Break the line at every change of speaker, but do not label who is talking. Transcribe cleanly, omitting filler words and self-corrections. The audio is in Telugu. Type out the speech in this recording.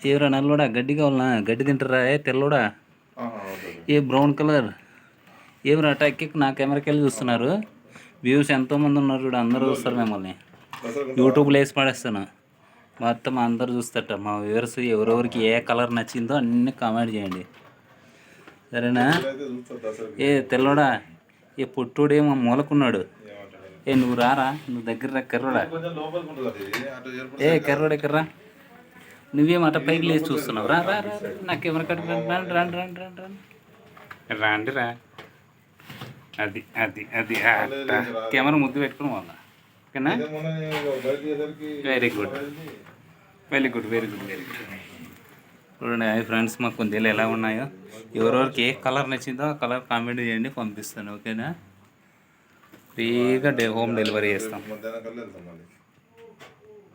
ఏవరా నల్లోడా గడ్డి కావాలనా? గడ్డి తింటారా? తెల్లోడా ఏ బ్రౌన్ కలర్ ఏమరా టెక్కి నా కెమెరాకి వెళ్ళి చూస్తున్నారు. వ్యూస్ ఎంతోమంది ఉన్నారు చూడు, అందరూ చూస్తారు మిమ్మల్ని. యూట్యూబ్లో వేసి పడేస్తాను మొత్తం, అందరూ చూస్తారట. మా వ్యూవర్స్ ఎవరెవరికి ఏ కలర్ నచ్చిందో అన్నీ కామెంట్ చేయండి, సరేనా? ఏ తెల్లోడా ఏ పొట్టుడేమో మూలకున్నాడు. ఏ నువ్వు రారా, నువ్వు దగ్గర కర్రోడా. ఏ కర్రోడే కర్రా, నువ్వేం అట పైకి లేచి చూస్తున్నావు? రా రా రా, నాకు కెమెరా కట్టుకు రండి రండి రండి రండి రండి రండి రా. అది అది అది కెమెరా ముద్దు పెట్టుకుని వాళ్ళ, ఓకేనా? Very good very good very good very good. చూడండి హాయ్ ఫ్రెండ్స్, మాకు కొంచెం ఎలా ఉన్నాయో, ఎవరెవరికి ఏ కలర్ నచ్చిందో ఆ కలర్ కామెంట్ చేయండి, పంపిస్తాను, ఓకేనా? ఫ్రీగా హోమ్ డెలివరీ చేస్తాం.